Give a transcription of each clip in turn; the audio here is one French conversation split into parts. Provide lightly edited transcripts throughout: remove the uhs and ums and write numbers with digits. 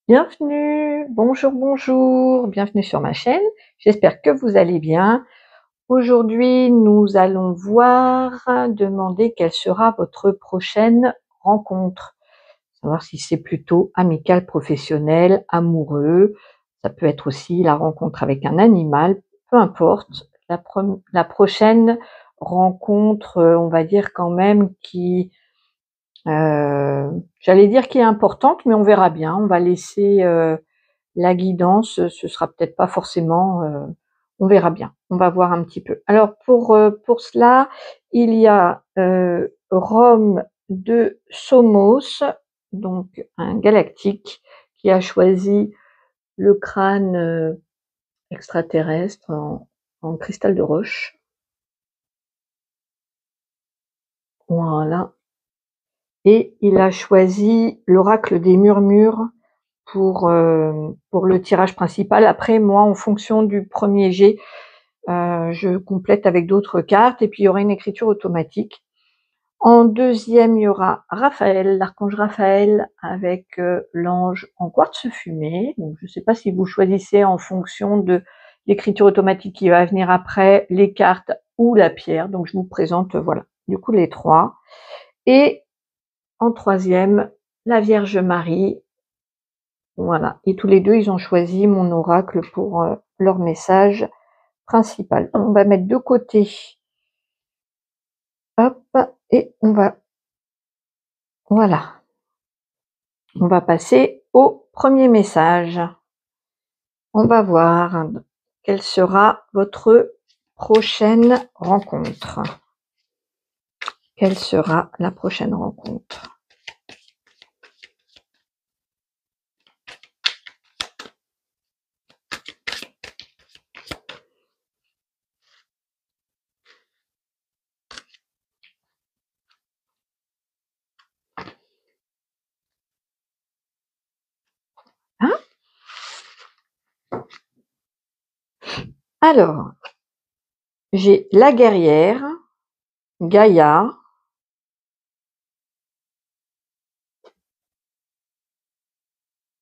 Bienvenue, bonjour, bonjour, bienvenue sur ma chaîne. J'espère que vous allez bien. Aujourd'hui, nous allons demander quelle sera votre prochaine rencontre. Savoir si c'est plutôt amical, professionnel, amoureux. Ça peut être aussi la rencontre avec un animal, peu importe. La prochaine rencontre, on va dire quand même j'allais dire qui est importante, mais on verra bien. On va laisser la guidance, ce sera peut-être pas forcément, on verra bien. On va voir un petit peu. Alors pour cela, il y a, Rome de Somos, donc un galactique qui a choisi le crâne, extraterrestre en cristal de roche. Voilà, et il a choisi l'oracle des murmures pour le tirage principal. Après, moi, en fonction du premier jet, je complète avec d'autres cartes et puis il y aura une écriture automatique. En deuxième, il y aura Raphaël, l'archange Raphaël avec l'ange en quartz fumé. Donc, je ne sais pas si vous choisissez en fonction de l'écriture automatique qui va venir après, les cartes ou la pierre. Donc, je vous présente, voilà, du coup, les trois. Et en troisième, la Vierge Marie. Voilà. Et tous les deux, ils ont choisi mon oracle pour leur message principal. On va mettre de côté. Hop, et voilà. On va passer au premier message. On va voir quelle sera votre prochaine rencontre. Quelle sera la prochaine rencontre? Hein? Alors, j'ai la guerrière, Gaïa,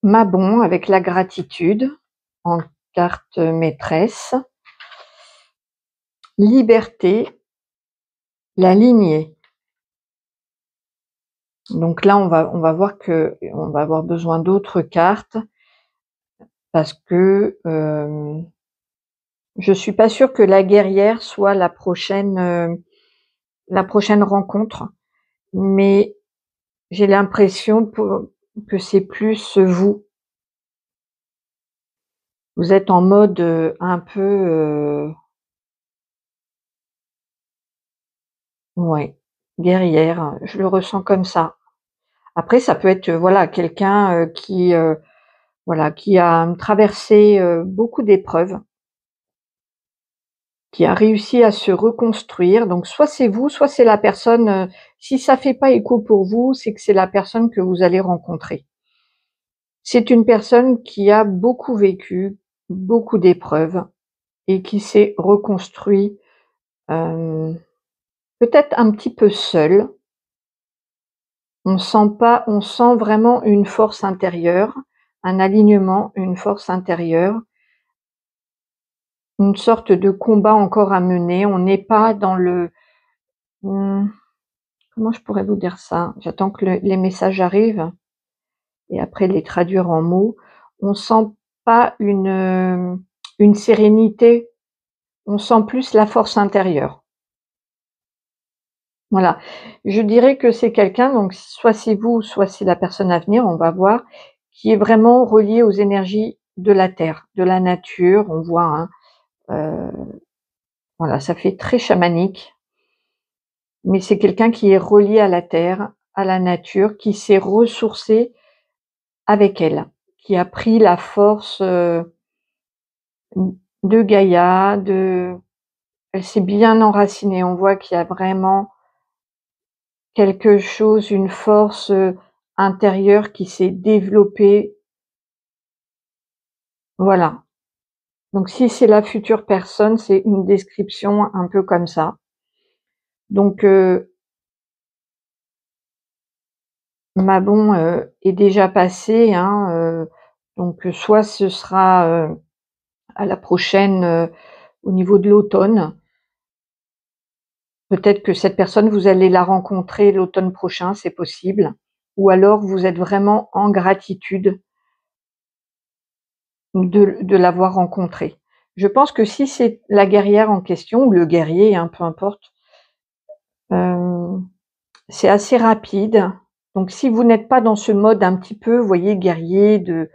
Mabon avec la gratitude en carte maîtresse, liberté, la lignée. Donc là, on va voir que on va avoir besoin d'autres cartes parce que je suis pas sûre que la guerrière soit la prochaine rencontre, mais j'ai l'impression que c'est plus vous. Vous êtes en mode un peu ouais, guerrière. Je le ressens comme ça. Après, ça peut être voilà quelqu'un voilà qui a traversé beaucoup d'épreuves, qui a réussi à se reconstruire. Donc soit c'est vous, soit c'est la personne, si ça fait pas écho pour vous, c'est que c'est la personne que vous allez rencontrer. C'est une personne qui a beaucoup vécu, beaucoup d'épreuves et qui s'est reconstruit, hem, peut-être un petit peu seule. On sent vraiment une force intérieure, un alignement, une force intérieure, une sorte de combat encore à mener. On n'est pas dans le, mmh comment je pourrais vous dire ça? J'attends que les messages arrivent et après les traduire en mots. On sent pas une sérénité, on sent plus la force intérieure. Voilà. Je dirais que c'est quelqu'un, donc soit c'est vous, soit c'est la personne à venir, on va voir, qui est vraiment relié aux énergies de la terre, de la nature. On voit, hein, heu, voilà, ça fait très chamanique, mais c'est quelqu'un qui est relié à la terre, à la nature, qui s'est ressourcé avec elle, qui a pris la force, de Gaïa, elle s'est bien enracinée. On voit qu'il y a vraiment quelque chose, une force, intérieure qui s'est développée. Voilà. Donc si c'est la future personne, c'est une description un peu comme ça. Donc Mabon, est déjà passé, hein, Donc soit ce sera, à la prochaine, au niveau de l'automne. Peut-être que cette personne, vous allez la rencontrer l'automne prochain, c'est possible. Ou alors vous êtes vraiment en gratitude de l'avoir rencontrée. Je pense que si c'est la guerrière en question ou le guerrier, hein, peu importe, c'est assez rapide. Donc si vous n'êtes pas dans ce mode un petit peu, vous voyez, guerrier, de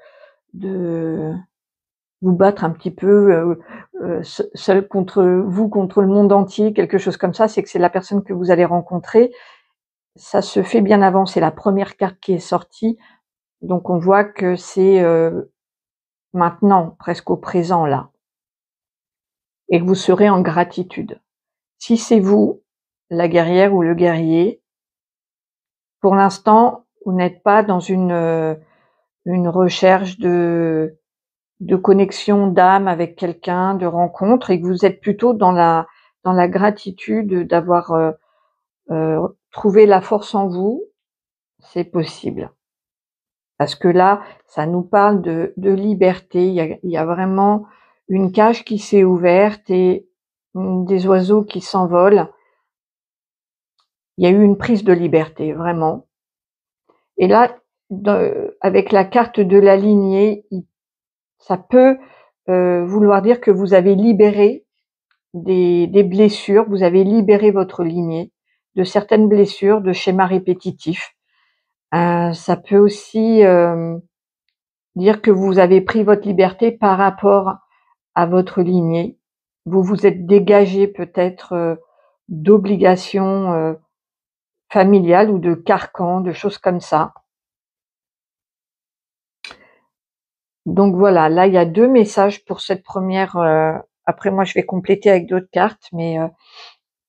vous battre un petit peu, seul contre vous, contre le monde entier, quelque chose comme ça, c'est que c'est la personne que vous allez rencontrer. Ça se fait bien avant, c'est la première carte qui est sortie, donc on voit que c'est, maintenant, presque au présent là, et que vous serez en gratitude. Si c'est vous, la guerrière ou le guerrier, pour l'instant, vous n'êtes pas dans une recherche de connexion d'âme avec quelqu'un, de rencontre, et que vous êtes plutôt dans la gratitude d'avoir, trouvé la force en vous, c'est possible. Parce que là, ça nous parle de liberté. Il y a vraiment une cage qui s'est ouverte et des oiseaux qui s'envolent. Il y a eu une prise de liberté, vraiment. Et là, avec la carte de la lignée, ça peut vouloir dire que vous avez libéré des blessures, vous avez libéré votre lignée de certaines blessures, de schémas répétitifs. Ça peut aussi dire que vous avez pris votre liberté par rapport à votre lignée. Vous vous êtes dégagé peut-être d'obligations familiales ou de carcans, de choses comme ça. Donc voilà, là il y a 2 messages pour cette première, après moi je vais compléter avec d'autres cartes, mais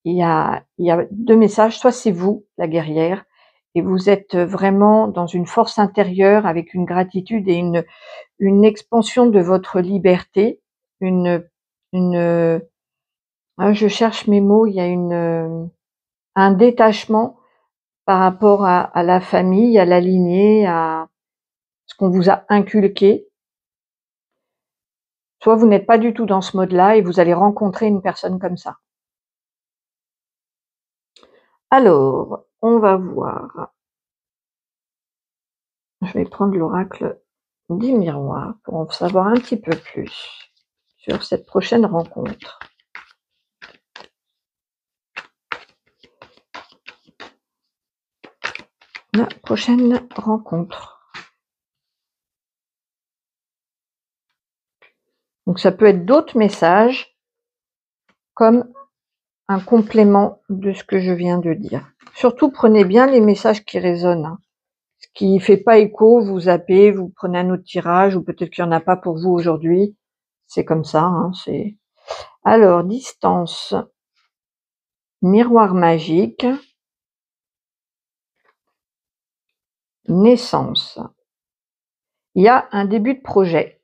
il y a 2 messages. Soit c'est vous, la guerrière, et vous êtes vraiment dans une force intérieure avec une gratitude et une expansion de votre liberté, une une, je cherche mes mots, il y a un détachement par rapport à la famille, à la lignée, à ce qu'on vous a inculqué. Soit vous n'êtes pas du tout dans ce mode-là et vous allez rencontrer une personne comme ça. Alors, on va voir. Je vais prendre l'oracle du miroir pour en savoir un petit peu plus sur cette prochaine rencontre. La prochaine rencontre. Donc ça peut être d'autres messages comme un complément de ce que je viens de dire. Surtout prenez bien les messages qui résonnent, hein. Ce qui fait pas écho, vous zappez, vous prenez un autre tirage, ou peut-être qu'il y en a pas pour vous aujourd'hui. C'est comme ça, hein, c'est... Alors, distance, miroir magique, naissance. Il y a un début de projet.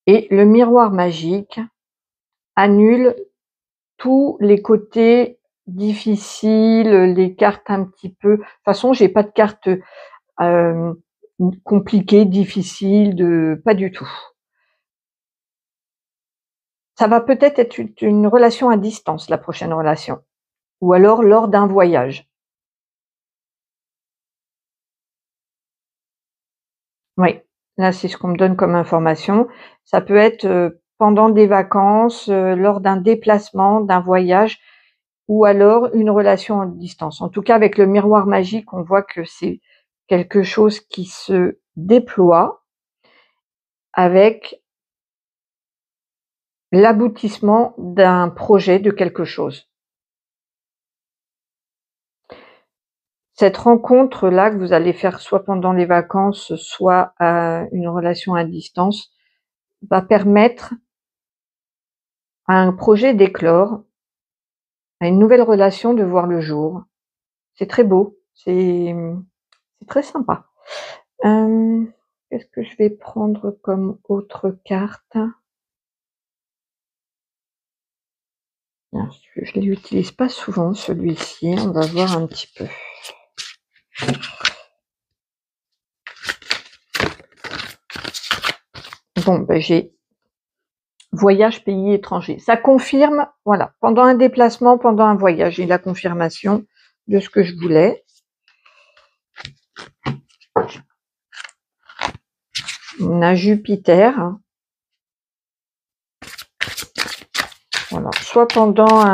Et le miroir magique annule tous les côtés difficiles, les cartes un petit peu... De toute façon, j'ai pas de cartes compliquées, difficiles, pas du tout. Ça va peut-être être une relation à distance, la prochaine relation. Ou alors lors d'un voyage. Oui, là c'est ce qu'on me donne comme information. Ça peut être pendant des vacances, lors d'un déplacement, d'un voyage, ou alors une relation à distance. En tout cas, avec le miroir magique, on voit que c'est quelque chose qui se déploie avec l'aboutissement d'un projet, de quelque chose. Cette rencontre-là que vous allez faire soit pendant les vacances, soit une relation à distance, va permettre à un projet d'éclore, à une nouvelle relation de voir le jour. C'est très beau, c'est très sympa. Qu'est-ce que je vais prendre comme autre carte? Je ne l'utilise pas souvent celui-ci, on va voir un petit peu. Bon, ben j'ai voyage pays étranger. Ça confirme, voilà, pendant un déplacement, pendant un voyage, j'ai la confirmation de ce que je voulais. On a Jupiter. Voilà. Soit pendant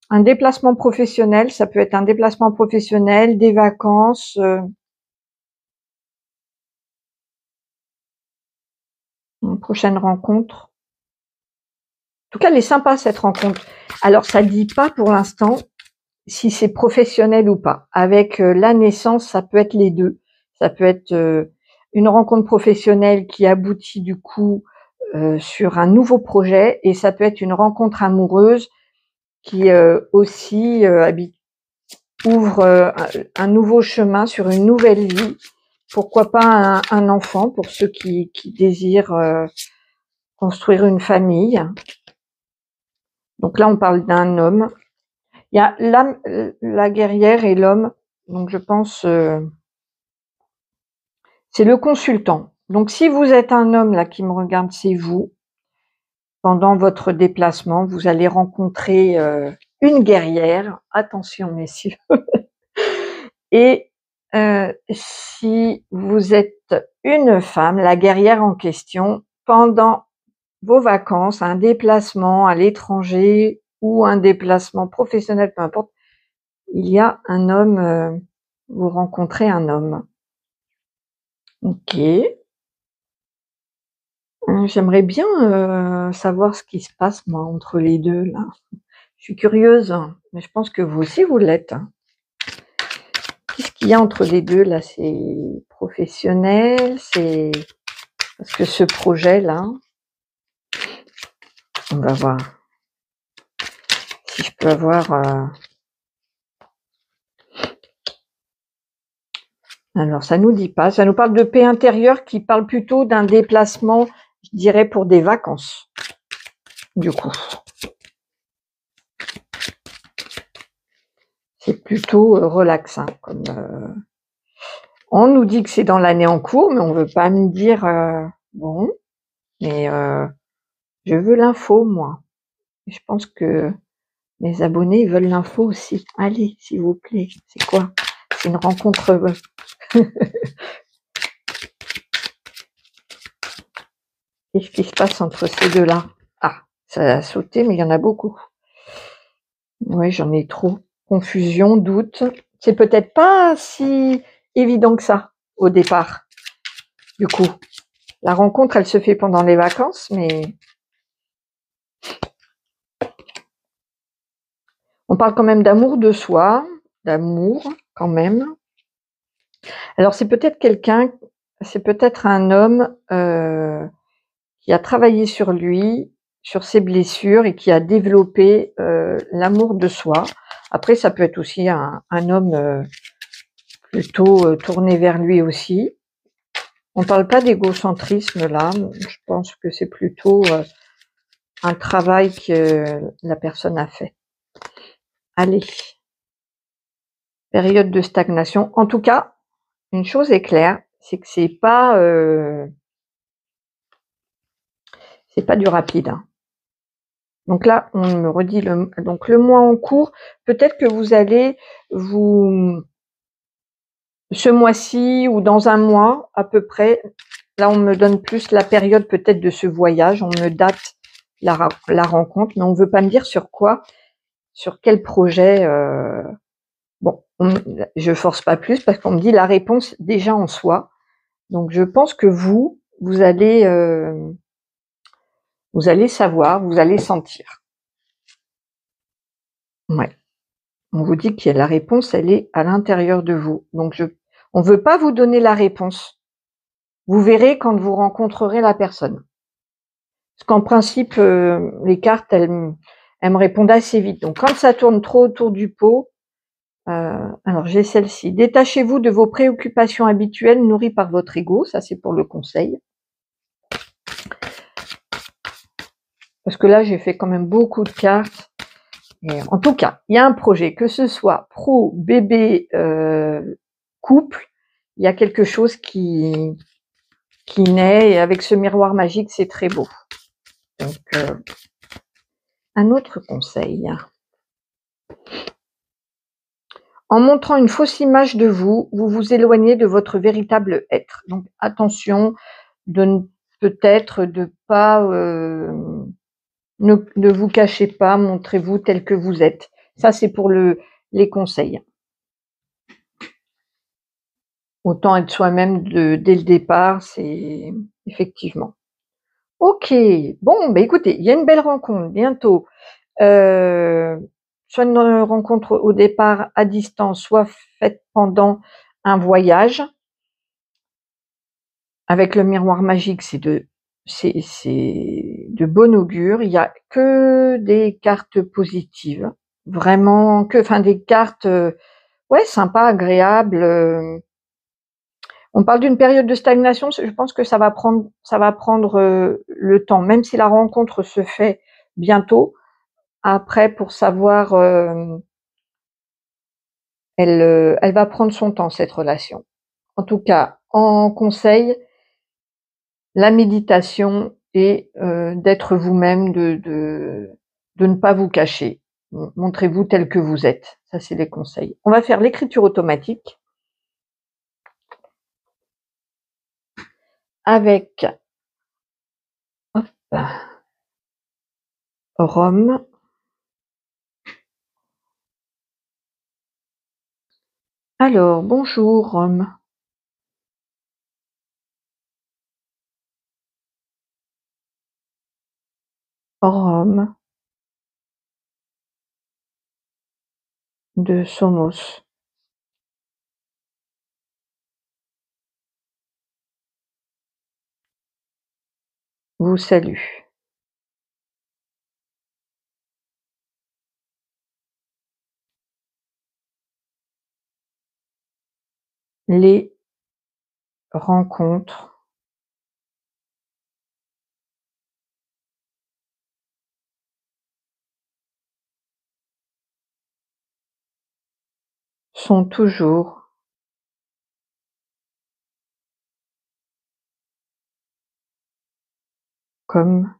un déplacement professionnel, ça peut être un déplacement professionnel, des vacances, une prochaine rencontre. En tout cas, elle est sympa cette rencontre. Alors, ça dit pas pour l'instant si c'est professionnel ou pas. Avec la naissance, ça peut être les deux. Ça peut être une rencontre professionnelle qui aboutit du coup sur un nouveau projet, et ça peut être une rencontre amoureuse qui aussi ouvre un nouveau chemin sur une nouvelle vie. Pourquoi pas un enfant pour ceux qui désirent construire une famille. Donc là, on parle d'un homme. Il y a la guerrière et l'homme. Donc je pense c'est le consultant. Donc si vous êtes un homme là qui me regarde, c'est vous. Pendant votre déplacement, vous allez rencontrer une guerrière. Attention messieurs. Et si vous êtes une femme, la guerrière en question, pendant vos vacances, un déplacement à l'étranger ou un déplacement professionnel, peu importe, il y a un homme, vous rencontrez un homme. Ok. J'aimerais bien savoir ce qui se passe, moi, entre les deux, là. Je suis curieuse, mais je pense que vous aussi, vous l'êtes. Qu'est-ce qu'il y a entre les deux, là? C'est professionnel, c'est... Parce que ce projet-là, on va voir si je peux avoir... Alors, ça nous dit pas. Ça nous parle de paix intérieure qui parle plutôt d'un déplacement, je dirais, pour des vacances, du coup. C'est plutôt relaxant. Comme, on nous dit que c'est dans l'année en cours, mais on veut pas me dire... bon, mais je veux l'info, moi. Et je pense que mes abonnés ils veulent l'info aussi. Allez, s'il vous plaît. C'est quoi? C'est une rencontre... Qu'est-ce qui se passe entre ces deux-là? Ah, ça a sauté, mais il y en a beaucoup. Oui, j'en ai trop. Confusion, doute. C'est peut-être pas si évident que ça, au départ. Du coup, la rencontre, elle se fait pendant les vacances, mais... On parle quand même d'amour de soi, d'amour, quand même. Alors, c'est peut-être quelqu'un, c'est peut-être un homme qui a travaillé sur lui, sur ses blessures, et qui a développé l'amour de soi. Après, ça peut être aussi un homme plutôt tourné vers lui aussi. On parle pas d'égocentrisme là, je pense que c'est plutôt un travail que la personne a fait. Allez, période de stagnation. En tout cas, une chose est claire, c'est que c'est pas du rapide. Hein. Donc là, on me redit donc le mois en cours. Peut-être que vous allez ce mois-ci ou dans un mois à peu près. Là, on me donne plus la période peut-être de ce voyage. On me date la rencontre, mais on veut pas me dire sur quoi, sur quel projet. Bon, je force pas plus parce qu'on me dit la réponse déjà en soi. Donc, je pense que vous allez savoir, vous allez sentir. Ouais. On vous dit que la réponse, elle est à l'intérieur de vous. Donc, on veut pas vous donner la réponse. Vous verrez quand vous rencontrerez la personne. Parce qu'en principe, les cartes, elles me répondent assez vite. Donc, quand ça tourne trop autour du pot, alors j'ai celle-ci. Détachez-vous de vos préoccupations habituelles nourries par votre ego. Ça, c'est pour le conseil. Parce que là, j'ai fait quand même beaucoup de cartes. Et en tout cas, il y a un projet, que ce soit pro, bébé, couple, il y a quelque chose qui qui naît, et avec ce miroir magique, c'est très beau. Donc, un autre conseil. En montrant une fausse image de vous, vous vous éloignez de votre véritable être. Donc attention peut-être de pas, ne vous cachez pas, montrez-vous tel que vous êtes. Ça, c'est pour les conseils. Autant être soi-même dès le départ, c'est effectivement. OK, bon, écoutez, il y a une belle rencontre bientôt. Soit une rencontre au départ à distance, soit faite pendant un voyage. Avec le miroir magique, c'est de bon augure. Il y a que des cartes positives, vraiment des cartes, ouais, sympas, agréables. On parle d'une période de stagnation. Je pense que ça va prendre le temps, même si la rencontre se fait bientôt. Après, pour savoir, elle va prendre son temps, cette relation. En tout cas, en conseil, la méditation et d'être vous-même, de ne pas vous cacher. Montrez-vous tel que vous êtes. Ça, c'est les conseils. On va faire l'écriture automatique avec hop, Rome. Alors, bonjour Rome. Rome de Somos. Vous salue. Les rencontres sont toujours comme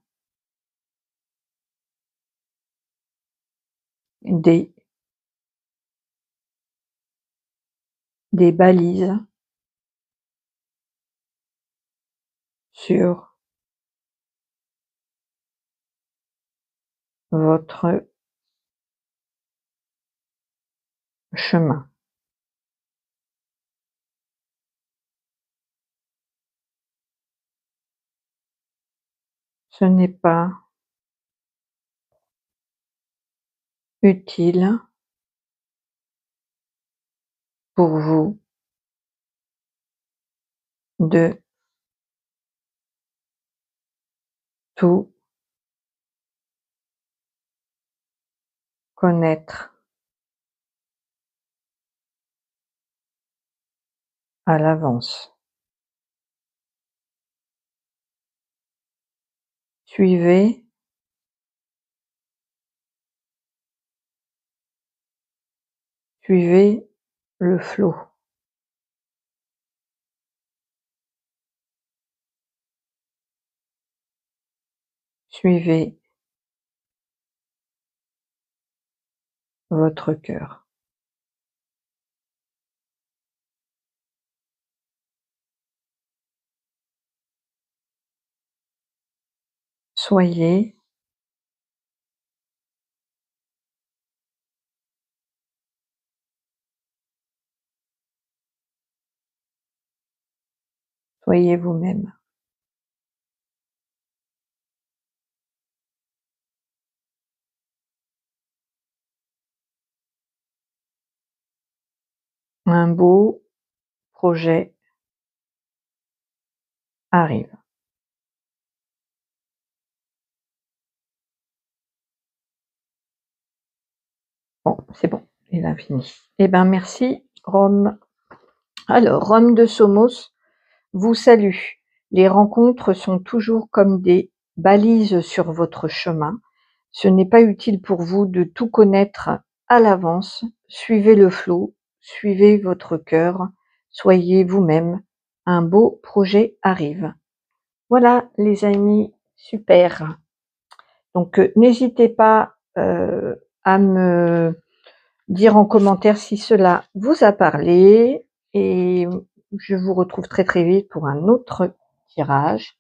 des balises sur votre chemin. Ce n'est pas utile pour vous de tout connaître à l'avance. Suivez le flot. Suivez votre cœur. Soyez vous-même. Un beau projet arrive. Bon, c'est bon, il a fini. Eh ben, merci, Rome. Alors, Rome de Somos vous salue. Les rencontres sont toujours comme des balises sur votre chemin. Ce n'est pas utile pour vous de tout connaître à l'avance. Suivez le flot, suivez votre cœur, soyez vous-même, un beau projet arrive. Voilà les amis, super. Donc n'hésitez pas à me dire en commentaire si cela vous a parlé et je vous retrouve très très vite pour un autre tirage.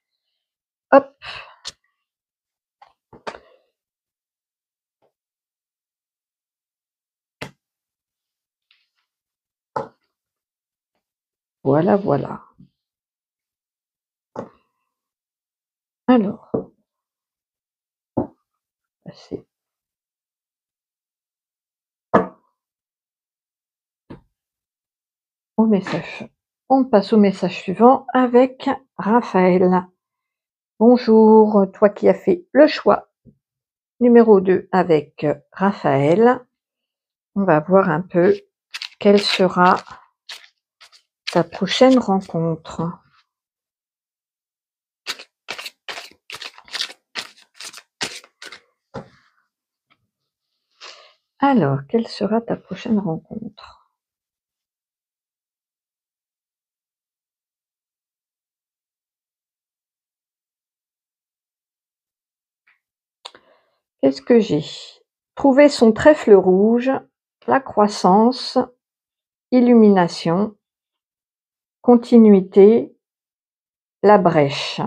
Hop! Voilà, voilà. Alors, c'est au message. On passe au message suivant avec Raphaël. Bonjour, toi qui as fait le choix numéro 2 avec Raphaël. On va voir un peu quelle sera ta prochaine rencontre. Alors, quelle sera ta prochaine rencontre? Qu'est-ce que j'ai? Trouver son trèfle rouge, la croissance, illumination, continuité, la brèche.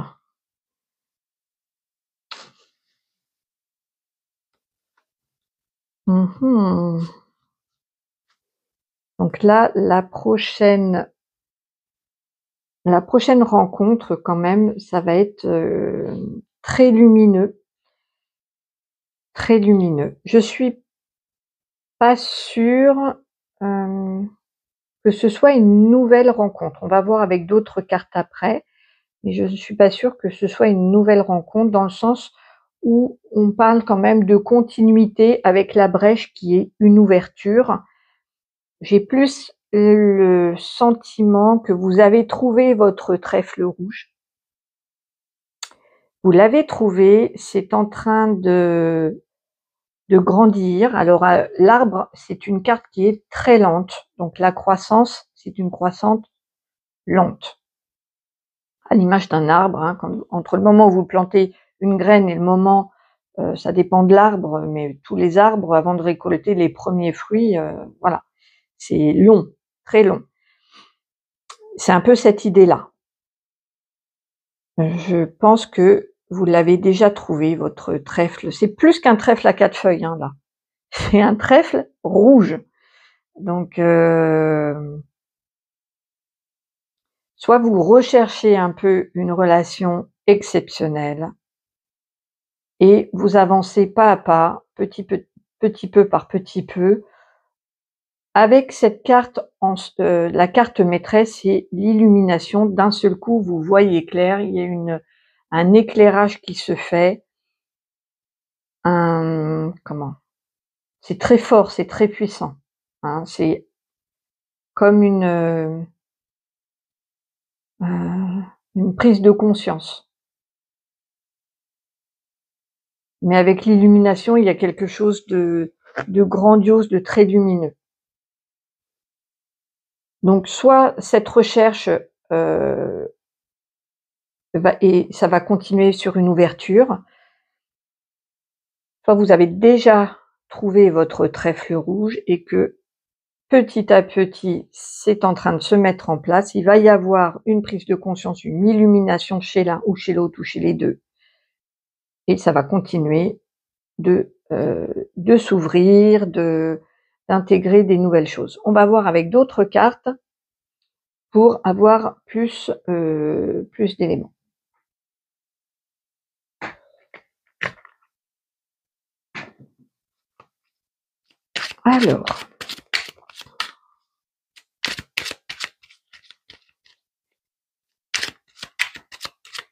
Donc là, la prochaine rencontre quand même, ça va être très lumineux, très lumineux. Je suis pas sûre que ce soit une nouvelle rencontre. On va voir avec d'autres cartes après, mais je ne suis pas sûre que ce soit une nouvelle rencontre dans le sens où on parle quand même de continuité avec la brèche qui est une ouverture. J'ai plus le sentiment que vous avez trouvé votre trèfle rouge. Vous l'avez trouvé, c'est en train de grandir. Alors l'arbre, c'est une carte qui est très lente, donc la croissance, c'est une croissance lente. À l'image d'un arbre, hein, entre le moment où vous plantez une graine et le moment, ça dépend de l'arbre, mais tous les arbres, avant de récolter les premiers fruits, voilà, c'est long, très long. C'est un peu cette idée-là. Je pense que vous l'avez déjà trouvé, votre trèfle. C'est plus qu'un trèfle à 4 feuilles, hein, là. C'est un trèfle rouge. Donc, soit vous recherchez un peu une relation exceptionnelle et vous avancez pas à pas, petit peu par petit peu. Avec cette carte, la carte maîtresse, c'est l'illumination. D'un seul coup, vous voyez clair, il y a un éclairage qui se fait. Comment? C'est très fort, c'est très puissant, hein. C'est comme une prise de conscience. Mais avec l'illumination, il y a quelque chose de grandiose, de très lumineux. Donc soit cette recherche, et ça va continuer sur une ouverture, soit vous avez déjà trouvé votre trèfle rouge et que petit à petit, c'est en train de se mettre en place. Il va y avoir une prise de conscience, une illumination chez l'un ou chez l'autre ou chez les deux. Et ça va continuer de s'ouvrir, d'intégrer des nouvelles choses. On va voir avec d'autres cartes pour avoir plus d'éléments. Alors,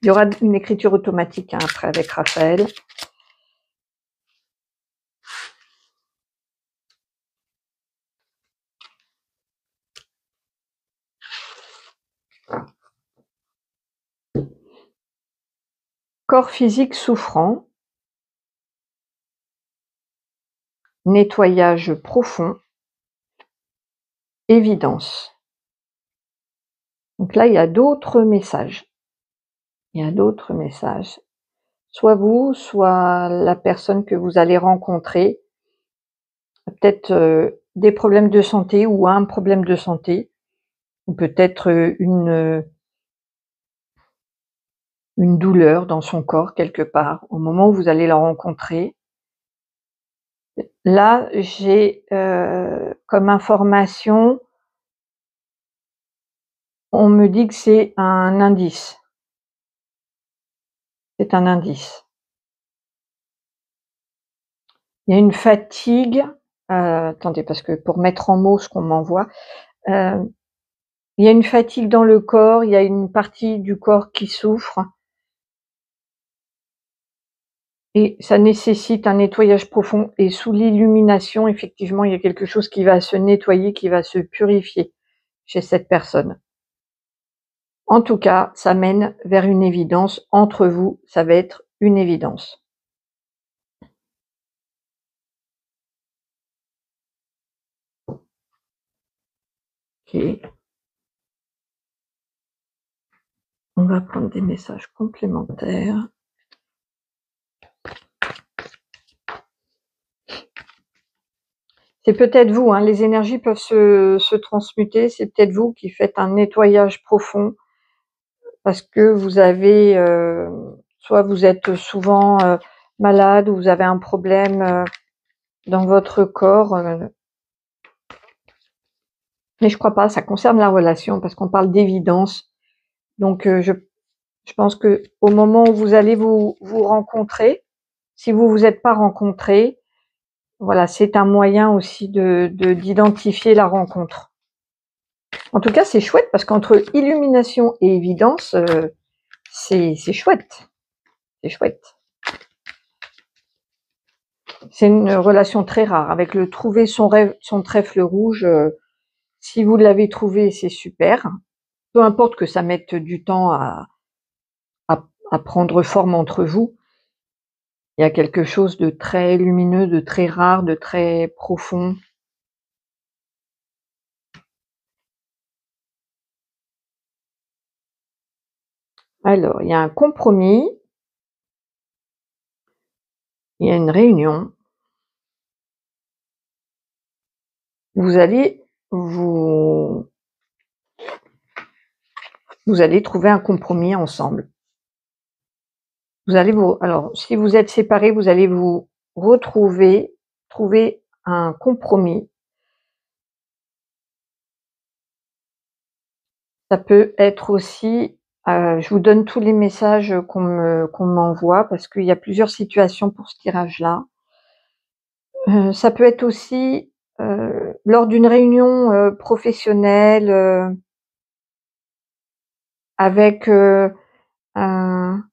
il y aura une écriture automatique, hein, après avec Raphaël. Corps physique souffrant, nettoyage profond, évidence. Donc là, il y a d'autres messages. Il y a d'autres messages. Soit vous, soit la personne que vous allez rencontrer, peut-être des problèmes de santé ou un problème de santé, ou peut-être une douleur dans son corps quelque part, au moment où vous allez la rencontrer. Là, j'ai comme information, on me dit que c'est un indice. C'est un indice. Il y a une fatigue, attendez, parce que pour mettre en mots ce qu'on m'envoie, il y a une fatigue dans le corps, il y a une partie du corps qui souffre et ça nécessite un nettoyage profond et sous l'illumination, effectivement, il y a quelque chose qui va se nettoyer, qui va se purifier chez cette personne. En tout cas, ça mène vers une évidence. Entre vous, ça va être une évidence. OK. On va prendre des messages complémentaires. C'est peut-être vous, hein, les énergies peuvent se transmuter, c'est peut-être vous qui faites un nettoyage profond parce que vous avez, soit vous êtes souvent malade ou vous avez un problème dans votre corps. Mais je crois pas, ça concerne la relation parce qu'on parle d'évidence. Donc je pense que au moment où vous allez vous rencontrer, si vous vous êtes pas rencontrés, voilà, c'est un moyen aussi d'identifier la rencontre. En tout cas, c'est chouette parce qu'entre illumination et évidence, c'est chouette. C'est chouette. C'est une relation très rare. Avec le trouver son trèfle rouge, si vous l'avez trouvé, c'est super. Peu importe que ça mette du temps à prendre forme entre vous. Il y a quelque chose de très lumineux, de très rare, de très profond. Alors, il y a un compromis, il y a une réunion. Vous allez trouver un compromis ensemble. Alors, si vous êtes séparés, vous allez vous retrouver, trouver un compromis. Ça peut être aussi, je vous donne tous les messages qu'on m'envoie parce qu'il y a plusieurs situations pour ce tirage-là. Ça peut être aussi, lors d'une réunion, professionnelle, avec,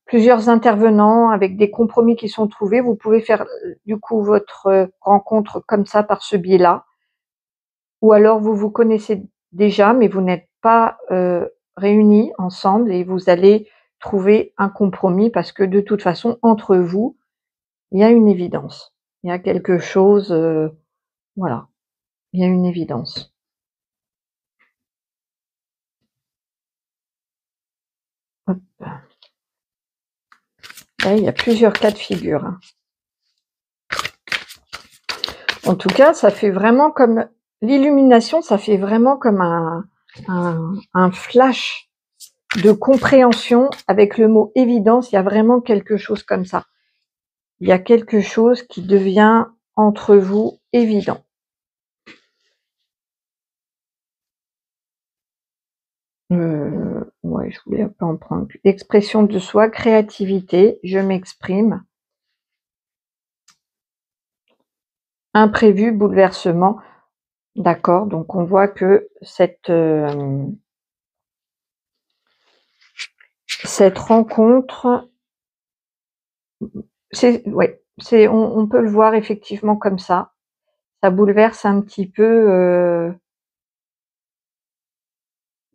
plusieurs intervenants, avec des compromis qui sont trouvés. Vous pouvez faire, du coup, votre rencontre comme ça, par ce biais-là. Ou alors vous vous connaissez déjà, mais vous n'êtes pas, réunis ensemble et vous allez trouver un compromis parce que de toute façon, entre vous, il y a une évidence. Il y a quelque chose, voilà, il y a une évidence. Hop. Là, il y a plusieurs cas de figure, hein. En tout cas, ça fait vraiment comme l'illumination, ça fait vraiment comme un flash de compréhension avec le mot évidence. Il y a vraiment quelque chose comme ça. Il y a quelque chose qui devient entre vous évident. Ouais, je voulais un peu en prendre. Expression de soi, créativité, je m'exprime. Imprévu, bouleversement. D'accord, donc on voit que cette rencontre, on peut le voir effectivement comme ça. Ça bouleverse un petit peu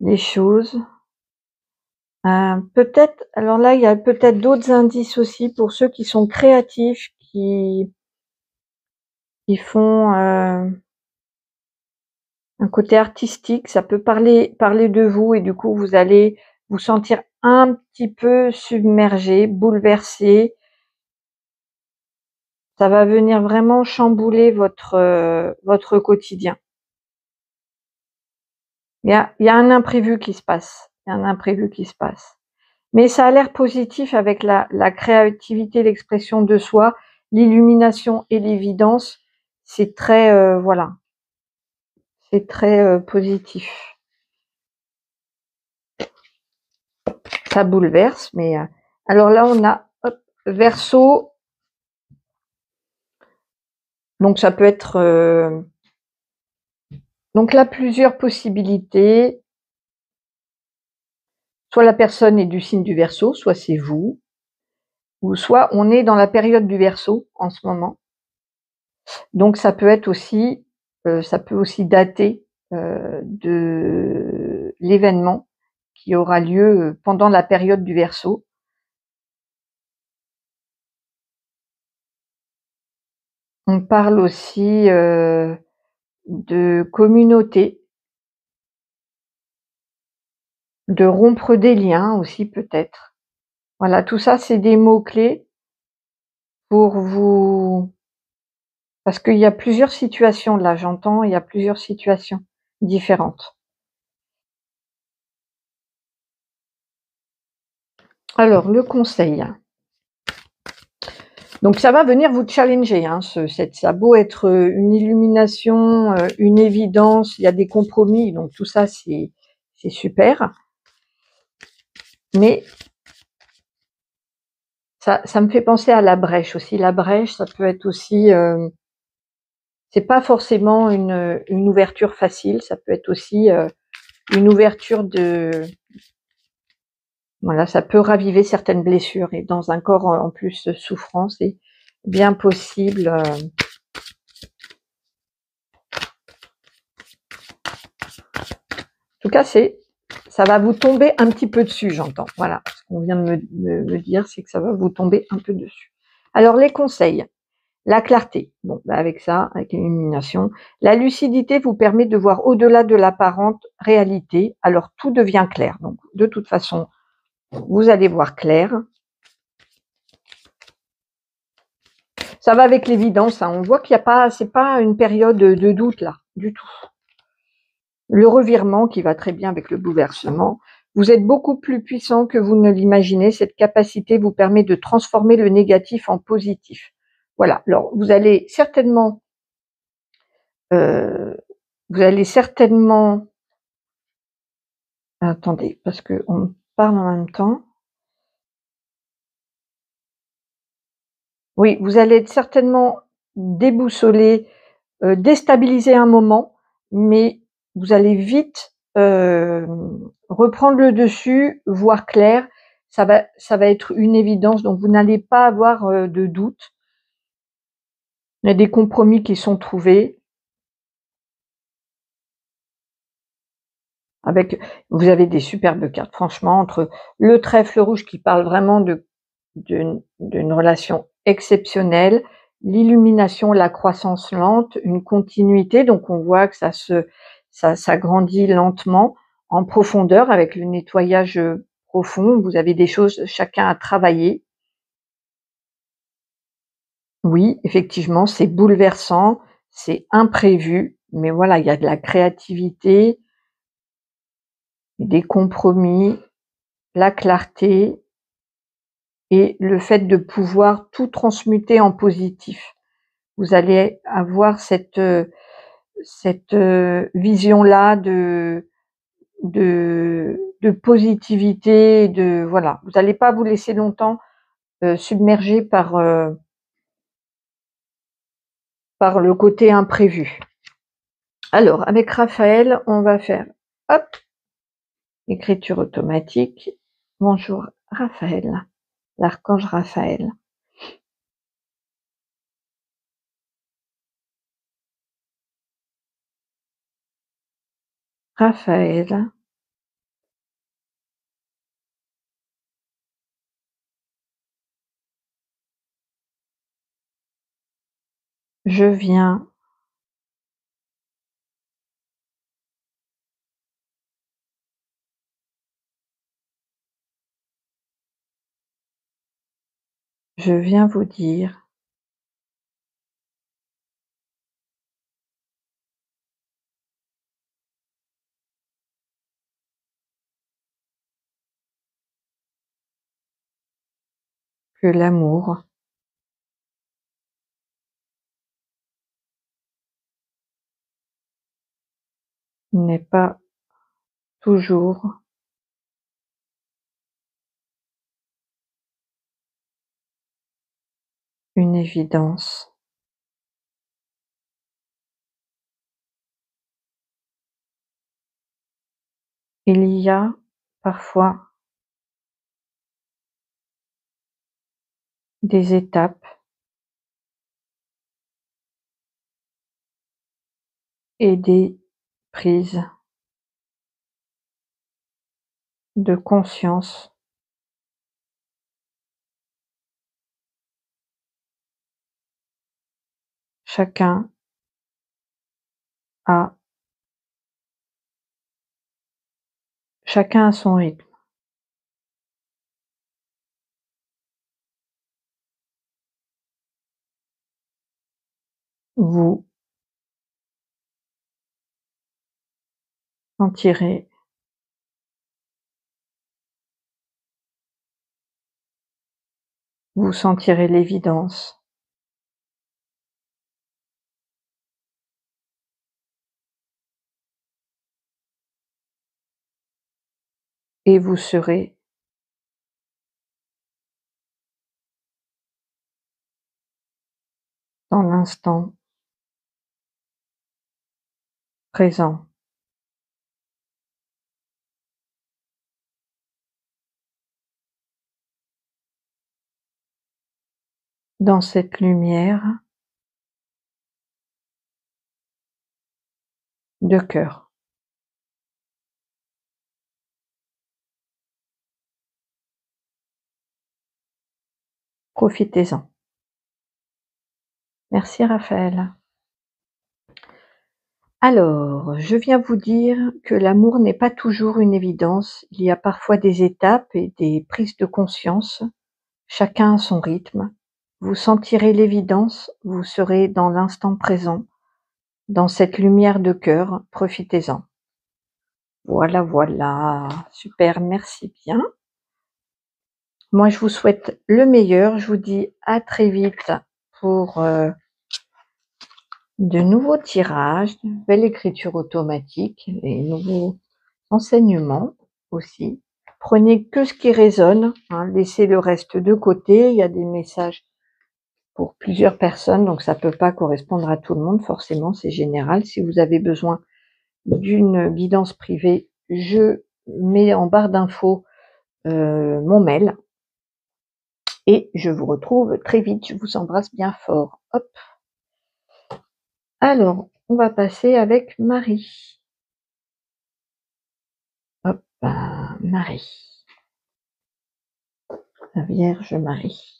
les choses. Peut-être, alors là, il y a peut-être d'autres indices aussi pour ceux qui sont créatifs, qui font un côté artistique, ça peut parler de vous et du coup vous allez vous sentir un petit peu submergé, bouleversé. Ça va venir vraiment chambouler votre quotidien. Il y a un imprévu qui se passe, il y a un imprévu qui se passe. Mais ça a l'air positif avec la créativité, l'expression de soi, l'illumination et l'évidence. C'est très, voilà, c'est très, positif. Ça bouleverse, mais, alors là on a, hop, Verseau, donc ça peut être, donc là plusieurs possibilités. Soit la personne est du signe du Verseau, soit c'est vous, ou soit on est dans la période du Verseau en ce moment. Donc ça peut être aussi, ça peut aussi dater, de l'événement qui aura lieu, pendant la période du Verseau. On parle aussi, de communauté, de rompre des liens aussi peut-être. Voilà, tout ça c'est des mots clés pour vous, parce qu'il y a plusieurs situations là, j'entends, il y a plusieurs situations différentes. Alors le conseil, donc ça va venir vous challenger, hein, ça a beau être, une illumination, une évidence, il y a des compromis, donc tout ça c'est super. Mais ça me fait penser à la brèche aussi. La brèche, ça peut être aussi, c'est pas forcément une ouverture facile, ça peut être aussi, une ouverture de, voilà, ça peut raviver certaines blessures et dans un corps en plus souffrant, c'est bien possible, en tout cas ça va vous tomber un petit peu dessus, j'entends. Voilà, ce qu'on vient de me dire, c'est que ça va vous tomber un peu dessus. Alors les conseils, la clarté, bon, bah avec ça, avec l'illumination. La lucidité vous permet de voir au-delà de l'apparente réalité, alors tout devient clair. Donc de toute façon, vous allez voir clair. Ça va avec l'évidence, hein. On voit qu'il n'y a pas, c'est pas une période de doute là, du tout. Le revirement qui va très bien avec le bouleversement. Vous êtes beaucoup plus puissant que vous ne l'imaginez. Cette capacité vous permet de transformer le négatif en positif. Voilà. Alors, euh, vous allez certainement, attendez, parce que on parle en même temps. Oui, vous allez être certainement déboussolé, déstabilisé un moment, mais vous allez vite, reprendre le dessus, voir clair. Ça va être une évidence, donc vous n'allez pas avoir, de doute. Il y a des compromis qui sont trouvés avec, vous avez des superbes cartes franchement, entre le trèfle rouge qui parle vraiment d'une relation exceptionnelle, l'illumination, la croissance lente, une continuité, donc on voit que ça grandit lentement, en profondeur avec le nettoyage, profond. Vous avez des choses chacun à travailler. Oui, effectivement, c'est bouleversant, c'est imprévu, mais voilà, il y a de la créativité, des compromis, la clarté et le fait de pouvoir tout transmuter en positif. Vous allez avoir cette vision-là de positivité, de voilà. Vous n'allez pas vous laisser longtemps, submerger par le côté imprévu. Alors, avec Raphaël, on va faire, hop, écriture automatique. Bonjour Raphaël, l'archange Raphaël. Raphaël, je viens je viens vous dire que l'amour n'est pas toujours une évidence. Il y a parfois des étapes et des prises de conscience chacun a chacun a son rythme. Vous sentirez vous sentirez l'évidence et vous serez dans l'instant présent. Dans cette lumière de cœur. Profitez-en. Merci Raphaël. Alors, je viens vous dire que l'amour n'est pas toujours une évidence. Il y a parfois des étapes et des prises de conscience. Chacun a son rythme. Vous sentirez l'évidence, vous serez dans l'instant présent, dans cette lumière de cœur. Profitez-en. Voilà, voilà. Super, merci bien. Moi, je vous souhaite le meilleur. Je vous dis à très vite pour de nouveaux tirages, de nouvelle écriture automatique et nouveaux enseignements aussi. Prenez que ce qui résonne, hein, laissez le reste de côté. Il y a des messages pour plusieurs personnes, donc ça peut pas correspondre à tout le monde, forcément, c'est général. Si vous avez besoin d'une guidance privée, je mets en barre d'infos mon mail et je vous retrouve très vite. Je vous embrasse bien fort. Hop. Alors, on va passer avec Marie. Hop, Marie. La Vierge Marie.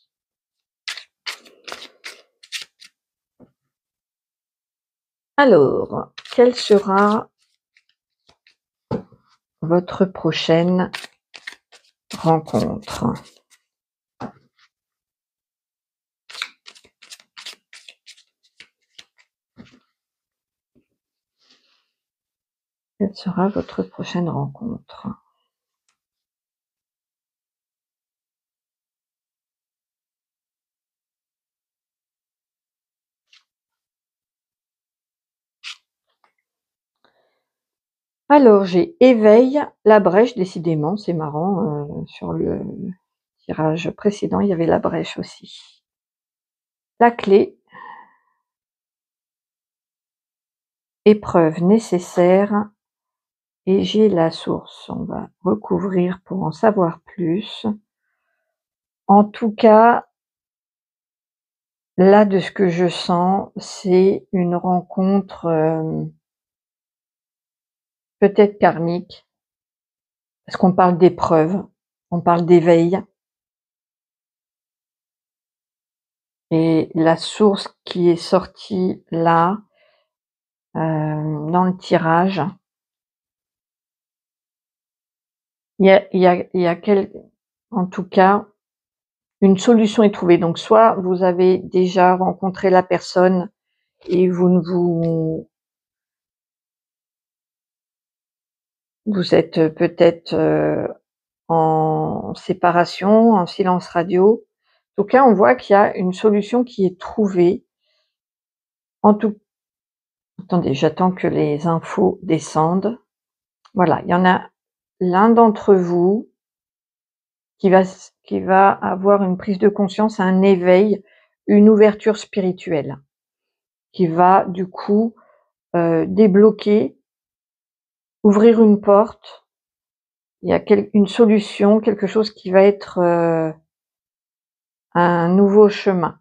Alors, quelle sera votre prochaine rencontre? Quelle sera votre prochaine rencontre? Alors, j'ai éveil, la brèche, décidément, c'est marrant, sur le tirage précédent, il y avait la brèche aussi. La clé, épreuve nécessaire, et j'ai la source. On va recouvrir pour en savoir plus. En tout cas, là, de ce que je sens, c'est une rencontre, peut-être karmique, parce qu'on parle d'épreuve, on parle d'éveil. Et la source qui est sortie là, dans le tirage, il y a en tout cas, une solution est trouvée. Donc soit vous avez déjà rencontré la personne et vous êtes peut-être en séparation, en silence radio. En tout cas, on voit qu'il y a une solution qui est trouvée. En tout Attendez, j'attends que les infos descendent. Voilà, il y en a l'un d'entre vous qui va avoir une prise de conscience, un éveil, une ouverture spirituelle, qui va du coup débloquer, ouvrir une porte. Il y a une solution, quelque chose qui va être un nouveau chemin.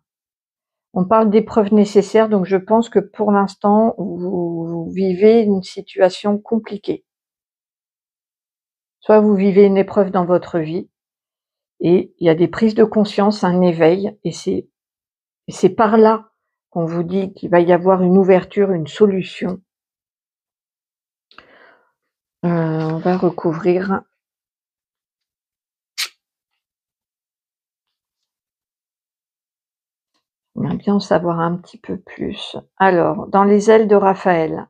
On parle d'épreuves nécessaires, donc je pense que pour l'instant, vous vivez une situation compliquée. Soit vous vivez une épreuve dans votre vie, et il y a des prises de conscience, un éveil, et c'est par là qu'on vous dit qu'il va y avoir une ouverture, une solution. On va recouvrir. On va bien en savoir un petit peu plus. Alors, dans les ailes de Raphaël.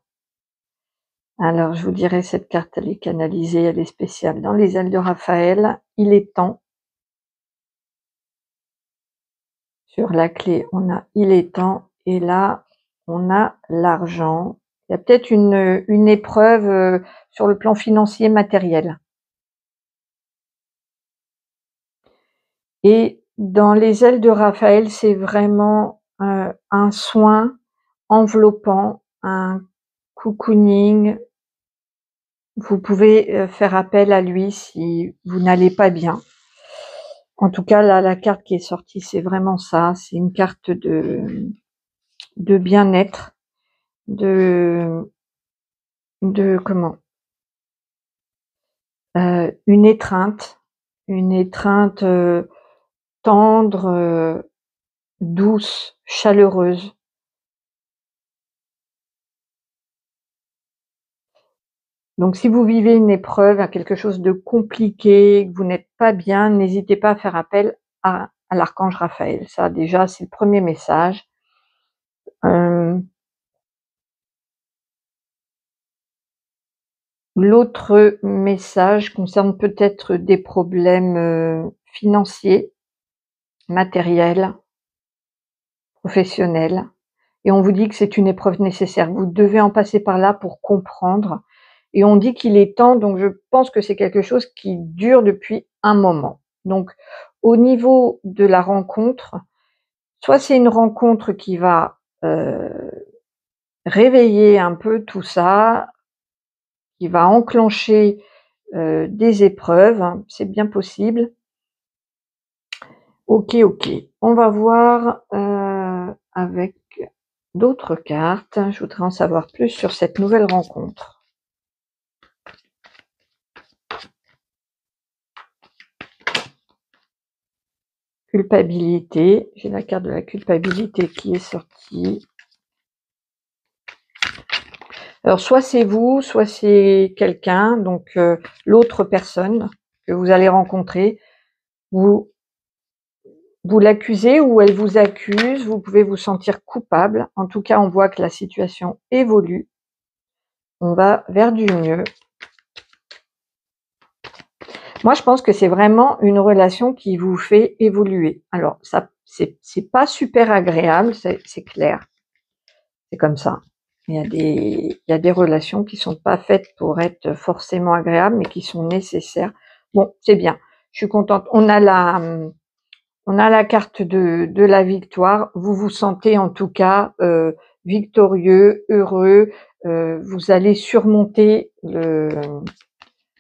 Alors, je vous dirai, cette carte, elle est canalisée, elle est spéciale. Dans les ailes de Raphaël, il est temps. Sur la clé, on a il est temps, et là, on a l'argent. Il y a peut-être une épreuve sur le plan financier, matériel. Et dans les ailes de Raphaël, c'est vraiment un soin enveloppant, un cocooning. Vous pouvez faire appel à lui si vous n'allez pas bien. En tout cas, là, la carte qui est sortie, c'est vraiment ça. C'est une carte de bien-être, de comment une étreinte tendre, douce, chaleureuse. Donc si vous vivez une épreuve, quelque chose de compliqué, que vous n'êtes pas bien, n'hésitez pas à faire appel à l'archange Raphaël. Ça déjà, c'est le premier message. L'autre message concerne peut-être des problèmes financiers, matériels, professionnels, et on vous dit que c'est une épreuve nécessaire. Vous devez en passer par là pour comprendre, et on dit qu'il est temps, donc je pense que c'est quelque chose qui dure depuis un moment. Donc au niveau de la rencontre, soit c'est une rencontre qui va réveiller un peu tout ça, qui va enclencher des épreuves, hein, c'est bien possible. Ok, on va voir avec d'autres cartes. Je voudrais en savoir plus sur cette nouvelle rencontre. Culpabilité, j'ai la carte de la culpabilité qui est sortie. Alors soit c'est vous, soit c'est quelqu'un, donc l'autre personne que vous allez rencontrer, vous l'accusez ou elle vous accuse, vous pouvez vous sentir coupable. En tout cas, on voit que la situation évolue. On va vers du mieux. Moi, je pense que c'est vraiment une relation qui vous fait évoluer. Alors, ça, c'est pas super agréable, c'est clair. C'est comme ça. Il y a des relations qui sont pas faites pour être forcément agréables, mais qui sont nécessaires. Bon, c'est bien. Je suis contente. On a la carte de la victoire. Vous vous sentez en tout cas victorieux, heureux. Vous allez surmonter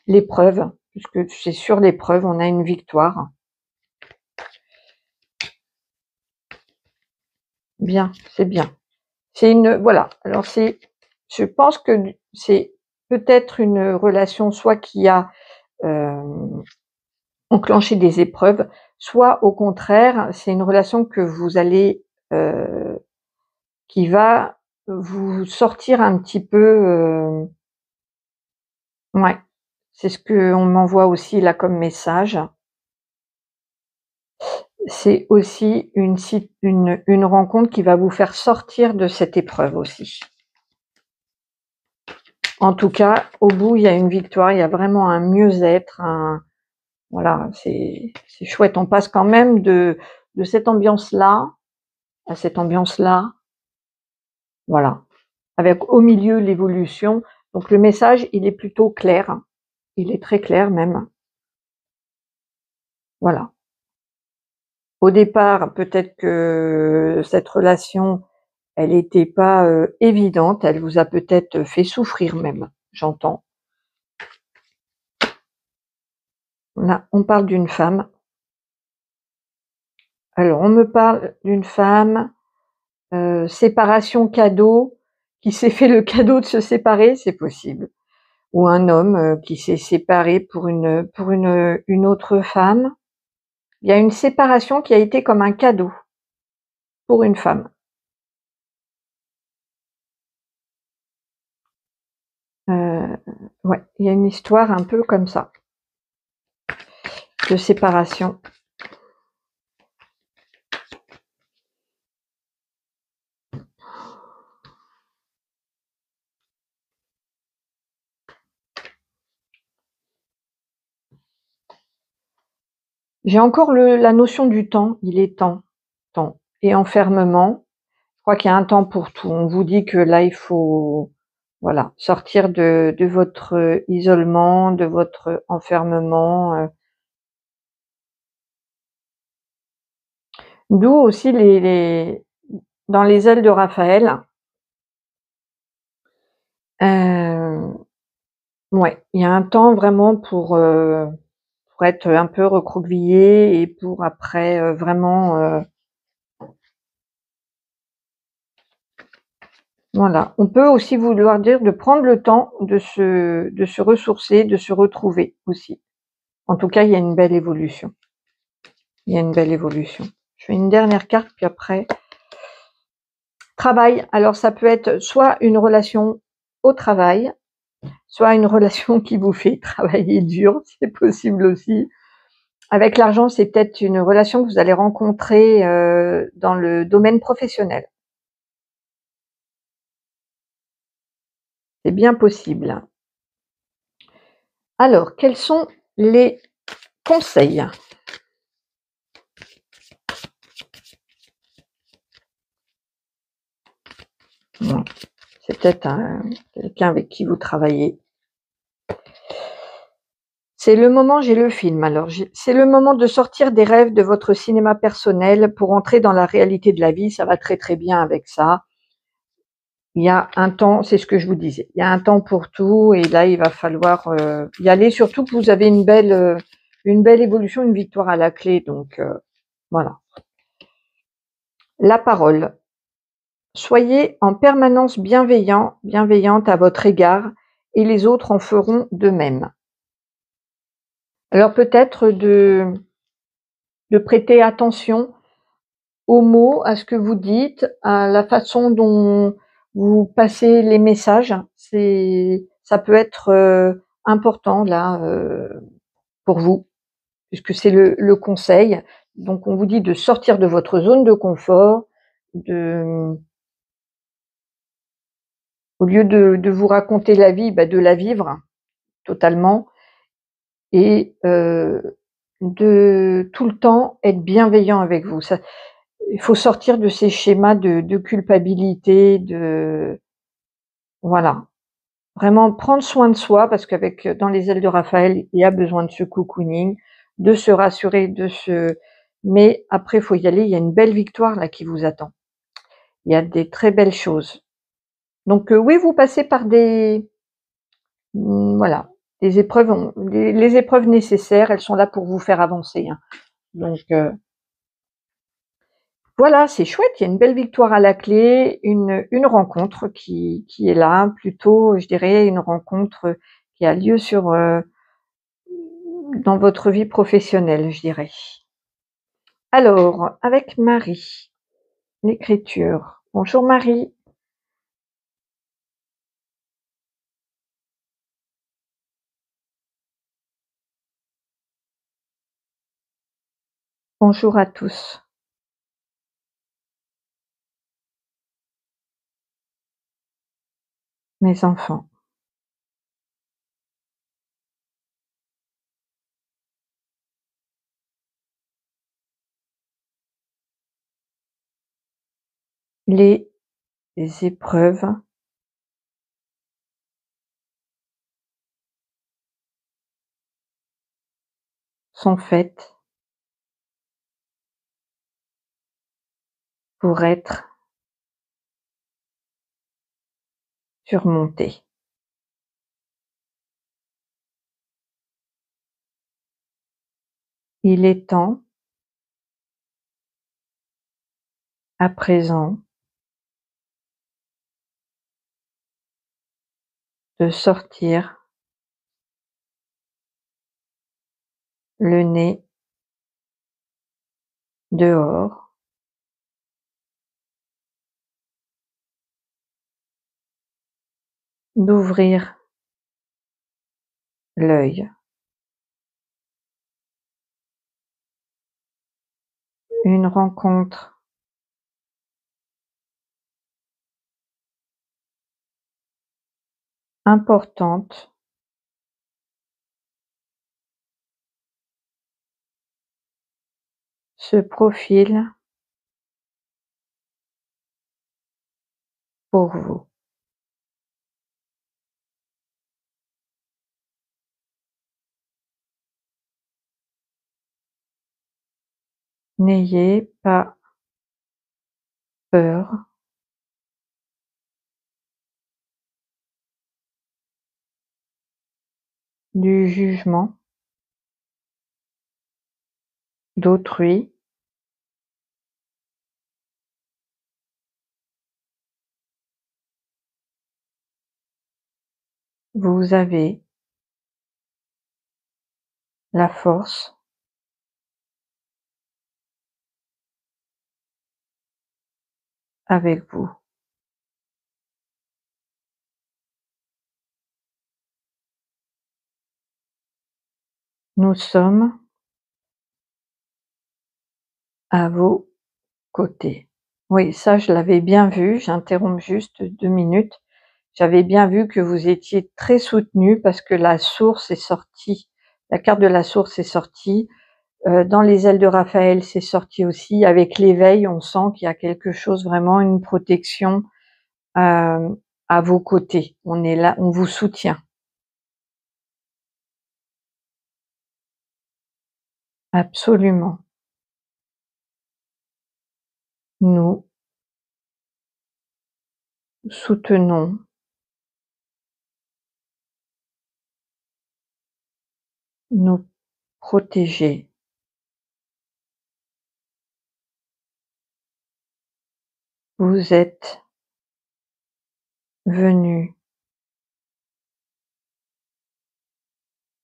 l'épreuve, puisque c'est sur l'épreuve, on a une victoire. Bien, c'est bien. C'est voilà. Alors je pense que c'est peut-être une relation soit qui a enclenché des épreuves, soit au contraire, c'est une relation que vous allez qui va vous sortir un petit peu. Ouais, c'est ce qu'on m'envoie aussi là comme message. c'est aussi une rencontre qui va vous faire sortir de cette épreuve aussi. En tout cas, au bout, il y a une victoire, il y a vraiment un mieux-être, voilà, c'est chouette. On passe quand même de cette ambiance-là à cette ambiance-là, voilà. Avec au milieu l'évolution. Donc le message, il est plutôt clair. Il est très clair même. Voilà. Au départ, peut-être que cette relation, elle n'était pas évidente. Elle vous a peut-être fait souffrir même, j'entends. On parle d'une femme. Alors, on me parle d'une femme, séparation cadeau, qui s'est fait le cadeau de se séparer, c'est possible. Ou un homme qui s'est séparé pour une autre femme. Il y a une séparation qui a été comme un cadeau pour une femme. Ouais, il y a une histoire un peu comme ça, de séparation. J'ai encore la notion du temps, il est temps et enfermement. Je crois qu'il y a un temps pour tout. On vous dit que là, il faut, voilà, sortir de votre isolement, de votre enfermement. D'où aussi dans les ailes de Raphaël. Ouais, il y a un temps vraiment pour être un peu recroquevillé et pour après vraiment voilà. On peut aussi vouloir dire de prendre le temps de se ressourcer, de se retrouver aussi. En tout cas, il y a une belle évolution. Il y a une belle évolution. Je fais une dernière carte, puis après travail. Alors ça peut être soit une relation au travail, soit une relation qui vous fait travailler dur, c'est possible aussi. Avec l'argent, c'est peut-être une relation que vous allez rencontrer dans le domaine professionnel. C'est bien possible. Alors, quels sont les conseils? Bon, c'est peut-être quelqu'un avec qui vous travaillez. C'est le moment, j'ai le film. Alors, c'est le moment de sortir des rêves de votre cinéma personnel pour entrer dans la réalité de la vie. Ça va très très bien avec ça. Il y a un temps, c'est ce que je vous disais, il y a un temps pour tout et là, il va falloir y aller. Surtout que vous avez une belle évolution, une victoire à la clé. Donc, voilà. La parole. Soyez en permanence bienveillante à votre égard et les autres en feront de même. Alors peut-être de prêter attention aux mots, à ce que vous dites, à la façon dont vous passez les messages. Ça peut être important là pour vous, puisque c'est le conseil. Donc on vous dit de sortir de votre zone de confort, au lieu de vous raconter la vie, de la vivre totalement et de tout le temps être bienveillant avec vous. Ça, il faut sortir de ces schémas de culpabilité, voilà. Vraiment prendre soin de soi parce qu'avec dans les ailes de Raphaël, il y a besoin de ce cocooning, de se rassurer, mais après il faut y aller, il y a une belle victoire là qui vous attend. Il y a des très belles choses. Donc oui, vous passez par voilà, des épreuves, les épreuves nécessaires, elles sont là pour vous faire avancer, hein. Donc voilà, c'est chouette, il y a une belle victoire à la clé, une rencontre qui est là, plutôt, je dirais, une rencontre qui a lieu dans votre vie professionnelle, je dirais. Alors, avec Marie, l'écriture. Bonjour Marie. Bonjour à tous, mes enfants. Les épreuves sont faites pour être surmontées. Il est temps, à présent, de sortir le nez dehors, d'ouvrir l'œil. Une rencontre importante se profile pour vous. N'ayez pas peur du jugement d'autrui. Vous avez la force avec vous. Nous sommes à vos côtés. Oui, ça je l'avais bien vu, j'interromps juste 2 minutes. J'avais bien vu que vous étiez très soutenus parce que la source est sortie, la carte de la source est sortie, dans les ailes de Raphaël, c'est sorti aussi. Avec l'éveil, on sent qu'il y a quelque chose, vraiment une protection, à vos côtés. On est là, on vous soutient. Absolument. Nous soutenons, nous protéger. Vous êtes venus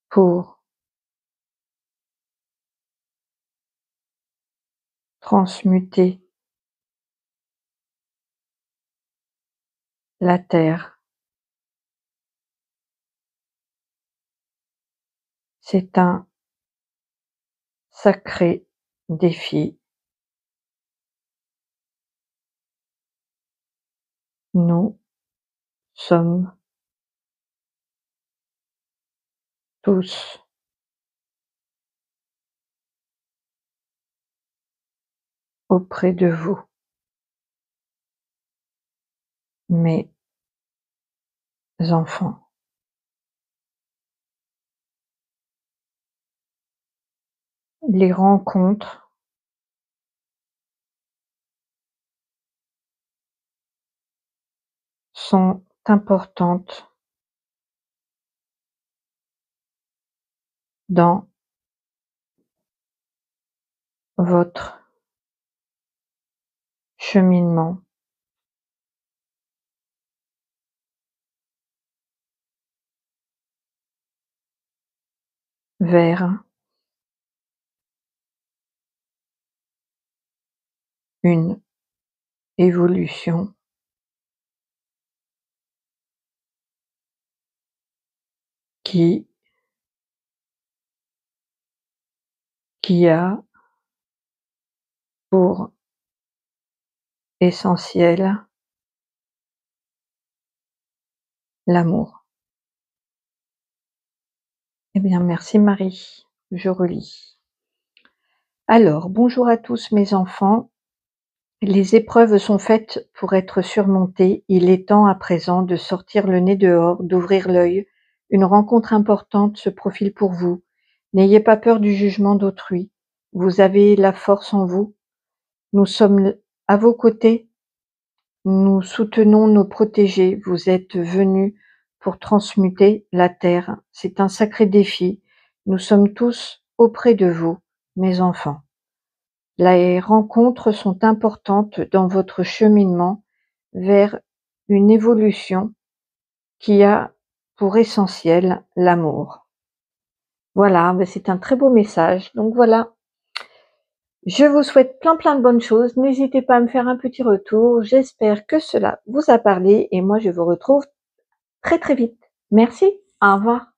pour transmuter la terre. C'est un sacré défi. Nous sommes tous auprès de vous, mes enfants. Les rencontres sont importantes dans votre cheminement vers une évolution qui qui a pour essentiel l'amour. Eh bien, merci Marie. Je relis. Alors, bonjour à tous mes enfants. Les épreuves sont faites pour être surmontées. Il est temps à présent de sortir le nez dehors, d'ouvrir l'œil. Une rencontre importante se profile pour vous. N'ayez pas peur du jugement d'autrui. Vous avez la force en vous. Nous sommes à vos côtés. Nous soutenons nos protégés. Vous êtes venus pour transmuter la terre. C'est un sacré défi. Nous sommes tous auprès de vous, mes enfants. Les rencontres sont importantes dans votre cheminement vers une évolution qui a pour essentiel l'amour. Voilà, c'est un très beau message. Donc voilà, je vous souhaite plein de bonnes choses. N'hésitez pas à me faire un petit retour. J'espère que cela vous a parlé et moi je vous retrouve très vite. Merci, au revoir.